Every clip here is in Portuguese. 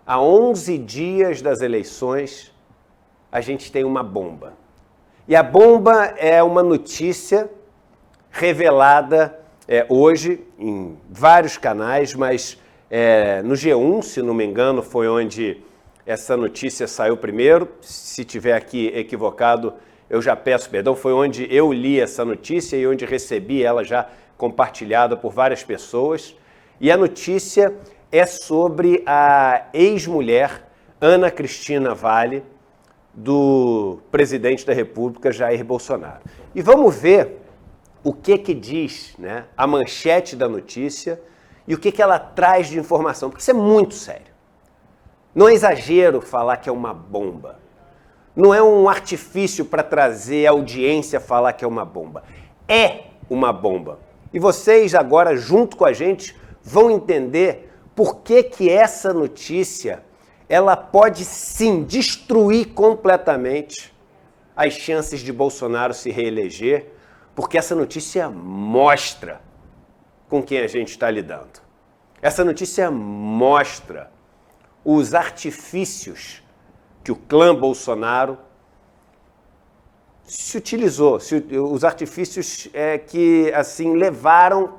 a 11 dias das eleições, a gente tem uma bomba. E a bomba é uma notícia revelada hoje em vários canais, mas no G1, se não me engano, foi onde essa notícia saiu primeiro. Se tiver aqui equivocado, eu já peço perdão. Foi onde eu li essa notícia e onde recebi ela já compartilhada por várias pessoas. E a notícia é sobre a ex-mulher Ana Cristina Valle, do presidente da República, Jair Bolsonaro. E vamos ver o que diz, né, a manchete da notícia e o que ela traz de informação, porque isso é muito sério. Não é exagero falar que é uma bomba. Não é um artifício para trazer a audiência falar que é uma bomba. É uma bomba. E vocês agora, junto com a gente, vão entender por que essa notícia ela pode sim destruir completamente as chances de Bolsonaro se reeleger, porque essa notícia mostra com quem a gente está lidando. Essa notícia mostra os artifícios que o clã Bolsonaro se utilizou, os artifícios que assim levaram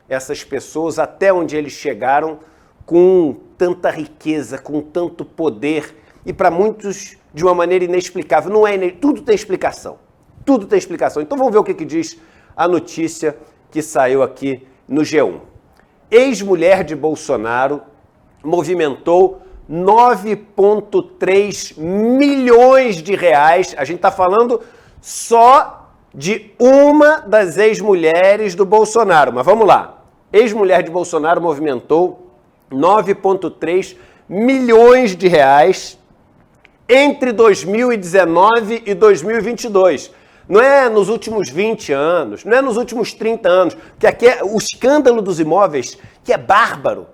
essas pessoas até onde eles chegaram com tanta riqueza, com tanto poder e para muitos de uma maneira inexplicável. Tudo tem explicação. Tudo tem explicação. Então vamos ver o que diz a notícia que saiu aqui no G1. Ex-mulher de Bolsonaro movimentou 9,3 milhões de reais. A gente está falando só de uma das ex-mulheres do Bolsonaro. Mas vamos lá. Ex-mulher de Bolsonaro movimentou 9,3 milhões de reais entre 2019 e 2022. Não é nos últimos 20 anos, não é nos últimos 30 anos, porque aqui é o escândalo dos imóveis, que é bárbaro,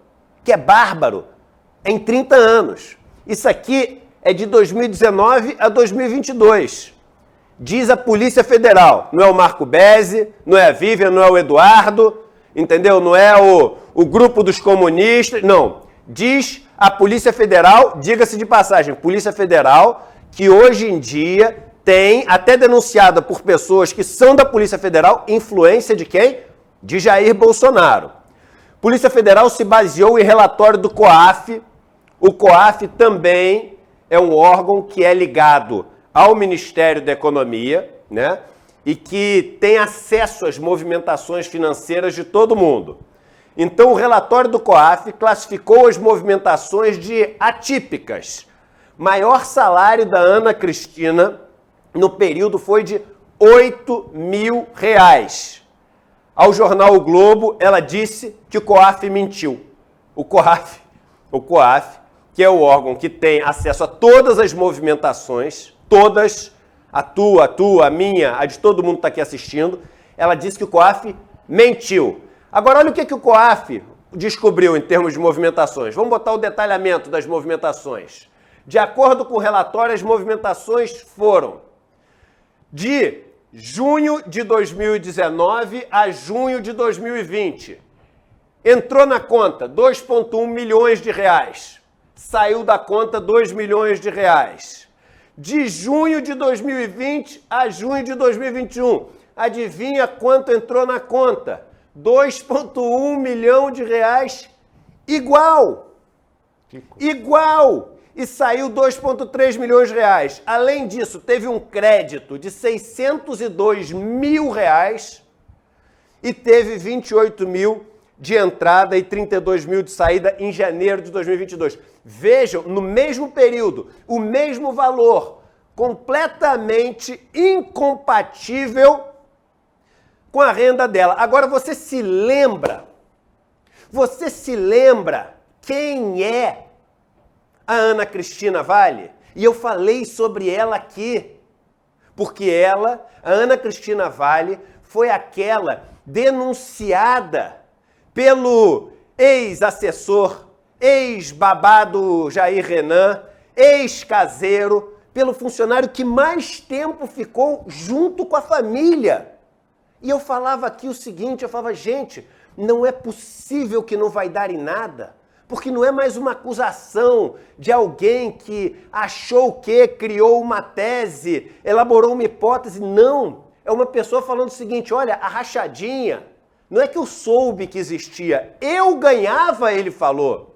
é em 30 anos. Isso aqui é de 2019 a 2022. Diz a Polícia Federal, não é o Marco Bezzi, não é a Vivian, não é o Eduardo, entendeu? Não é o grupo dos comunistas, não. Diz a Polícia Federal, diga-se de passagem, Polícia Federal, que hoje em dia tem, até denunciada por pessoas que são da Polícia Federal, influência de quem? De Jair Bolsonaro. Polícia Federal se baseou em relatório do COAF. O COAF também é um órgão que é ligado ao Ministério da Economia, né? E que tem acesso às movimentações financeiras de todo mundo. Então, o relatório do COAF classificou as movimentações de atípicas. Maior salário da Ana Cristina no período foi de R$8 mil. Ao jornal O Globo, ela disse que o COAF mentiu. O COAF, que é o órgão que tem acesso a todas as movimentações, todas, a tua, a minha, a de todo mundo que está aqui assistindo, ela disse que o COAF mentiu. Agora, olha o que o COAF descobriu em termos de movimentações. Vamos botar o detalhamento das movimentações. De acordo com o relatório, as movimentações foram de junho de 2019 a junho de 2020. Entrou na conta 2,1 milhões de reais. Saiu da conta 2 milhões de reais. De junho de 2020 a junho de 2021. Adivinha quanto entrou na conta? 2,1 milhão de reais igual. E saiu 2,3 milhões de reais. Além disso, teve um crédito de 602 mil reais e teve 28 mil de entrada e 32 mil de saída em janeiro de 2022. Vejam, no mesmo período, o mesmo valor, completamente incompatível com a renda dela. Agora, você se lembra quem é a Ana Cristina Valle? E eu falei sobre ela aqui, porque ela, a Ana Cristina Valle, foi aquela denunciada pelo ex-assessor, ex-babado Jair Renan, ex-caseiro, pelo funcionário que mais tempo ficou junto com a família. E eu falava aqui o seguinte, eu falava, gente, não é possível que não vai dar em nada, Porque não é mais uma acusação de alguém que achou que criou uma tese, elaborou uma hipótese. Não. É uma pessoa falando o seguinte, olha, a rachadinha, não é que eu soube que existia. Eu ganhava, ele falou.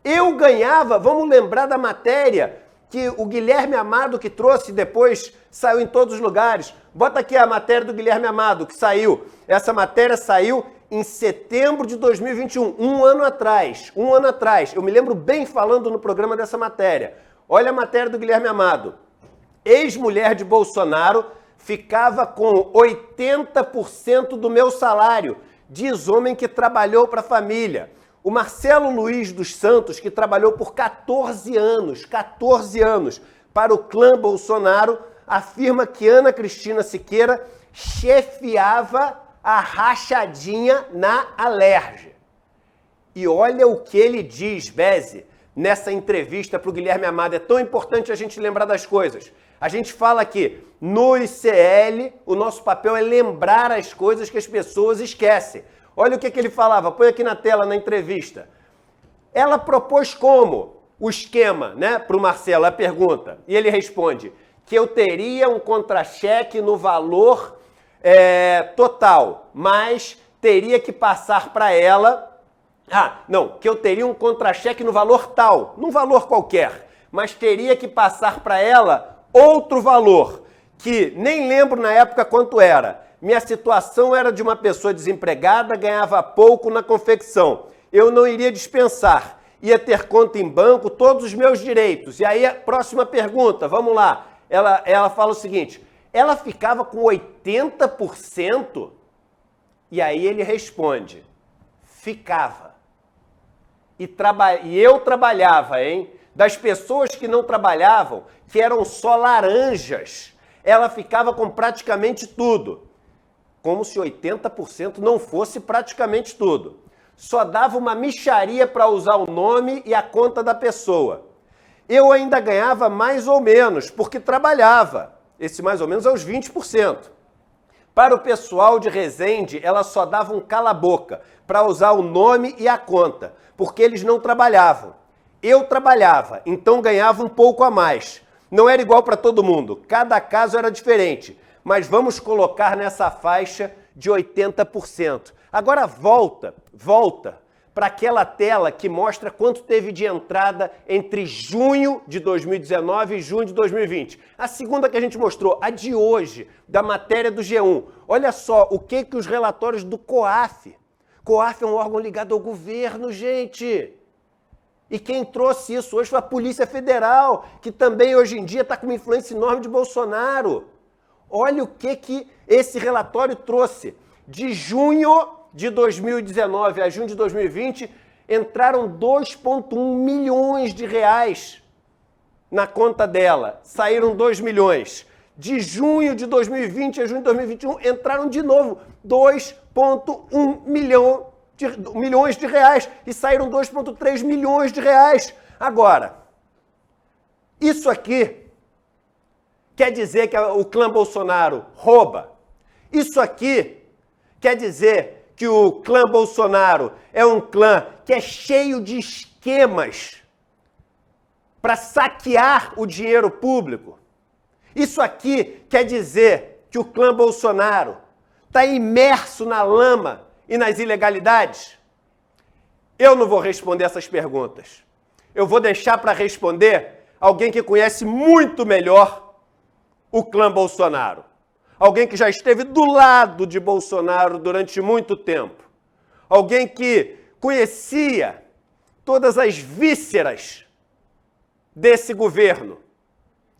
Eu ganhava, vamos lembrar da matéria que o Guilherme Amado que trouxe, depois saiu em todos os lugares. Bota aqui a matéria do Guilherme Amado, que saiu. Essa matéria saiu em setembro de 2021, um ano atrás. Eu me lembro bem falando no programa dessa matéria. Olha a matéria do Guilherme Amado. Ex-mulher de Bolsonaro ficava com 80% do meu salário. Diz homem que trabalhou para a família. O Marcelo Luiz dos Santos, que trabalhou por 14 anos para o clã Bolsonaro, afirma que Ana Cristina Siqueira chefiava a rachadinha na Alerj. E olha o que ele diz, Beze, nessa entrevista para o Guilherme Amado. É tão importante a gente lembrar das coisas. A gente fala que no ICL o nosso papel é lembrar as coisas que as pessoas esquecem. Olha o que ele falava, põe aqui na tela na entrevista. Ela propôs como o esquema, né, para o Marcelo, a pergunta. E ele responde que eu teria um contra-cheque no valor total, mas teria que passar para ela... que eu teria um contra-cheque no valor tal, num valor qualquer, mas teria que passar para ela outro valor, que nem lembro na época quanto era. Minha situação era de uma pessoa desempregada, ganhava pouco na confecção. Eu não iria dispensar, ia ter conta em banco, todos os meus direitos. E aí a próxima pergunta, vamos lá. Ela fala o seguinte, ela ficava com 80%? E aí ele responde, ficava. E eu trabalhava, hein? Das pessoas que não trabalhavam, que eram só laranjas, ela ficava com praticamente tudo. Como se 80% não fosse praticamente tudo. Só dava uma mixaria para usar o nome e a conta da pessoa. Eu ainda ganhava mais ou menos, porque trabalhava. Esse mais ou menos é os 20%. Para o pessoal de Resende, ela só dava um cala-boca para usar o nome e a conta, porque eles não trabalhavam. Eu trabalhava, então ganhava um pouco a mais. Não era igual para todo mundo, cada caso era diferente. Mas vamos colocar nessa faixa de 80%. Agora volta para aquela tela que mostra quanto teve de entrada entre junho de 2019 e junho de 2020. A segunda que a gente mostrou, a de hoje, da matéria do G1. Olha só o que os relatórios do COAF. COAF é um órgão ligado ao governo, gente. E quem trouxe isso hoje foi a Polícia Federal, que também hoje em dia está com uma influência enorme de Bolsonaro. Olha o que esse relatório trouxe. De junho de 2019 a junho de 2020, entraram 2,1 milhões de reais na conta dela. Saíram 2 milhões. De junho de 2020 a junho de 2021, entraram de novo 2,1 milhões de reais. E saíram 2,3 milhões de reais. Agora, isso aqui quer dizer que o clã Bolsonaro rouba? Isso aqui quer dizer que o clã Bolsonaro é um clã que é cheio de esquemas para saquear o dinheiro público? Isso aqui quer dizer que o clã Bolsonaro está imerso na lama e nas ilegalidades? Eu não vou responder essas perguntas. Eu vou deixar para responder alguém que conhece muito melhor o clã Bolsonaro. Alguém que já esteve do lado de Bolsonaro durante muito tempo. Alguém que conhecia todas as vísceras desse governo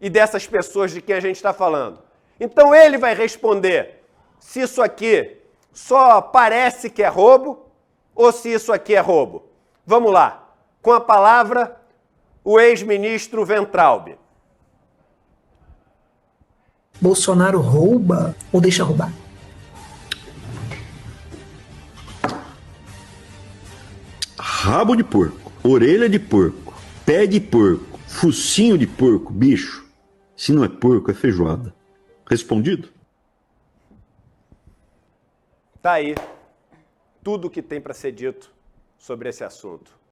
e dessas pessoas de quem a gente está falando. Então ele vai responder se isso aqui só parece que é roubo ou se isso aqui é roubo. Vamos lá. Com a palavra, o ex-ministro Weintraub. Bolsonaro rouba ou deixa roubar? Rabo de porco, orelha de porco, pé de porco, focinho de porco, bicho. Se não é porco, é feijoada. Respondido? Tá aí tudo o que tem para ser dito sobre esse assunto.